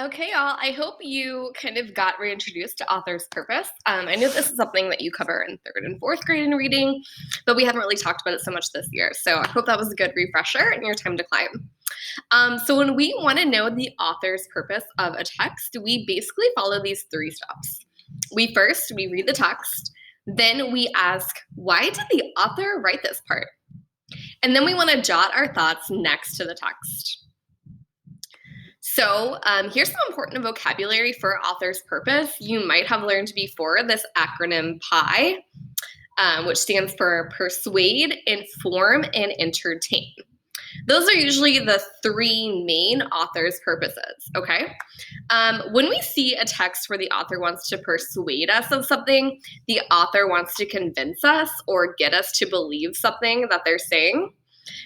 Okay, y'all. I hope you kind of got reintroduced to author's purpose. I know this is something that you cover in third and fourth grade in reading, but we haven't really talked about it so much this year. So I hope that was a good refresher in your time to climb. So when we want to know the author's purpose of a text, we basically follow these three steps. We read the text, then we ask, why did the author write this part? And then we want to jot our thoughts next to the text. So here's some important vocabulary for author's purpose. You might have learned before this acronym PIE, which stands for persuade, inform, and entertain. Those are usually the three main author's purposes, okay? When we see a text where the author wants to persuade us of something, the author wants to convince us or get us to believe something that they're saying.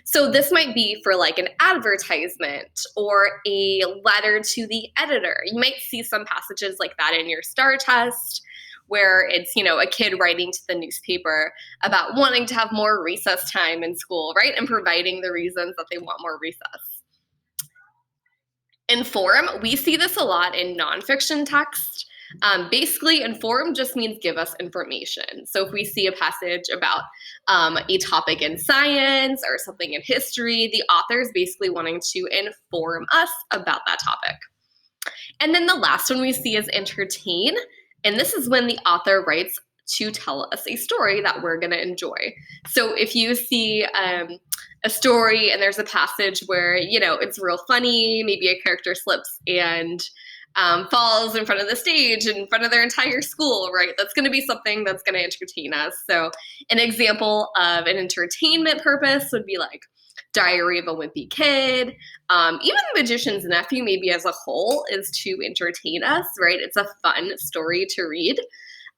So this might be for like an advertisement or a letter to the editor. You might see some passages like that in your STAR test where it's, a kid writing to the newspaper about wanting to have more recess time in school, right? And providing the reasons that they want more recess. Inform, we see this a lot in nonfiction text. Basically, inform just means give us information. So if we see a passage about a topic in science or something in history, the author is basically wanting to inform us about that topic. And then the last one we see is entertain. And this is when the author writes to tell us a story that we're going to enjoy. So if you see a story and there's a passage where, it's real funny, maybe a character slips and falls in front of the stage, in front of their entire school, right? That's going to be something that's going to entertain us. So an example of an entertainment purpose would be like Diary of a Wimpy Kid. Even The Magician's Nephew, maybe as a whole, is to entertain us, right? It's a fun story to read.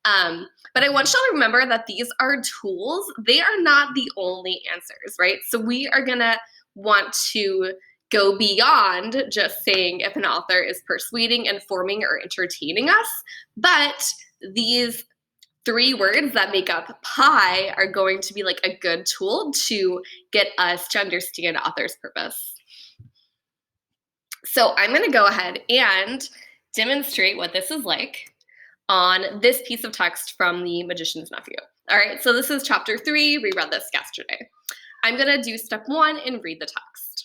But I want you to remember that these are tools. They are not the only answers, right? So we are going to want to go beyond just saying if an author is persuading, informing, or entertaining us. But these three words that make up PIE are going to be like a good tool to get us to understand author's purpose. So I'm going to go ahead and demonstrate what this is like on this piece of text from The Magician's Nephew. All right, so this is chapter 3. We read this yesterday. I'm going to do step 1 and read the text.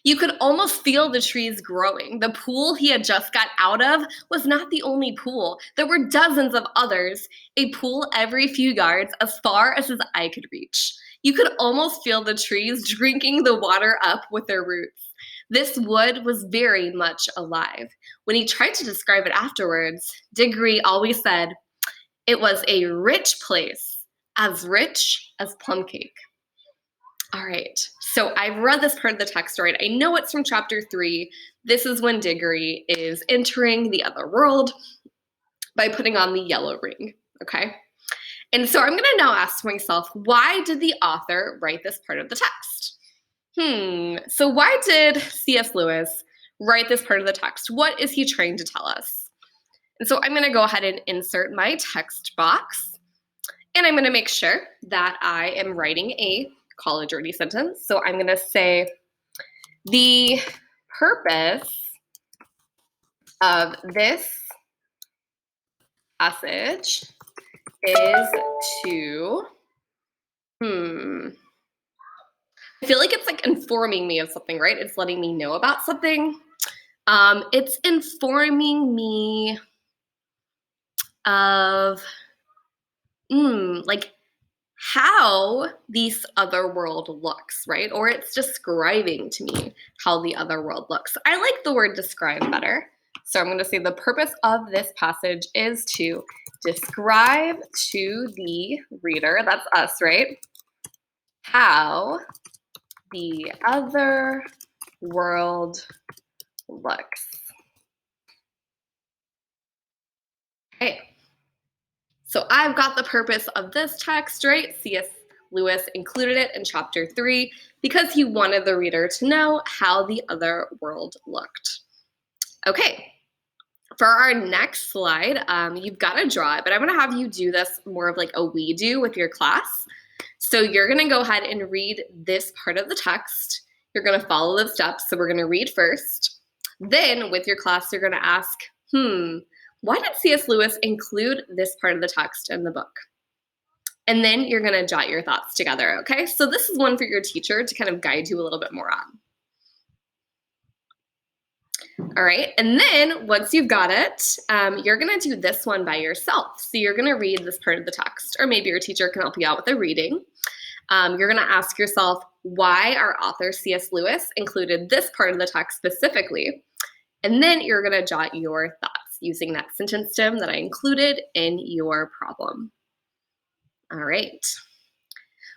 You could almost feel the trees growing. The pool he had just got out of was not the only pool. There were dozens of others, a pool every few yards as far as his eye could reach. You could almost feel the trees drinking the water up with their roots. This wood was very much alive. When he tried to describe it afterwards, Diggory always said, it was a rich place, as rich as plum cake. All right, so I've read this part of the text, right? I know it's from chapter 3. This is when Diggory is entering the other world by putting on the yellow ring, okay? And so I'm gonna now ask myself, why did the author write this part of the text? So why did C.S. Lewis write this part of the text? What is he trying to tell us? And so I'm gonna go ahead and insert my text box, and I'm gonna make sure that I am writing a college-worthy sentence. So I'm gonna say, the purpose of this passage is to, I feel like it's like informing me of something, right? It's letting me know about something. It's informing me of like how this other world looks, right? Or it's describing to me how the other world looks. I like the word describe better. So I'm going to say the purpose of this passage is to describe to the reader, that's us, right? How the other world looks. Okay. So I've got the purpose of this text, right? C.S. Lewis included it in chapter 3 because he wanted the reader to know how the other world looked. Okay, for our next slide, you've got to draw it, but I'm going to have you do this more of like a we do with your class. So you're going to go ahead and read this part of the text. You're going to follow the steps. So we're going to read first. Then with your class, you're gonna ask, why did C.S. Lewis include this part of the text in the book? And then you're gonna jot your thoughts together, okay? So this is one for your teacher to kind of guide you a little bit more on. All right, and then once you've got it, you're gonna do this one by yourself. So you're gonna read this part of the text, or maybe your teacher can help you out with the reading. You're gonna ask yourself why our author C.S. Lewis included this part of the text specifically, and then you're gonna jot your thoughts using that sentence stem that I included in your problem. All right.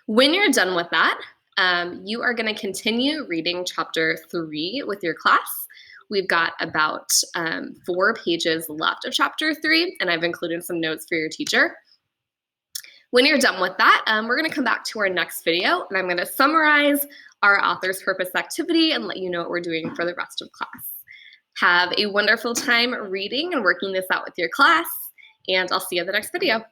When you're done with that, you are gonna continue reading chapter 3 with your class. We've got about 4 pages left of chapter 3, and I've included some notes for your teacher. When you're done with that, we're gonna come back to our next video, and I'm gonna summarize our author's purpose activity and let you know what we're doing for the rest of class. Have a wonderful time reading and working this out with your class, and I'll see you in the next video.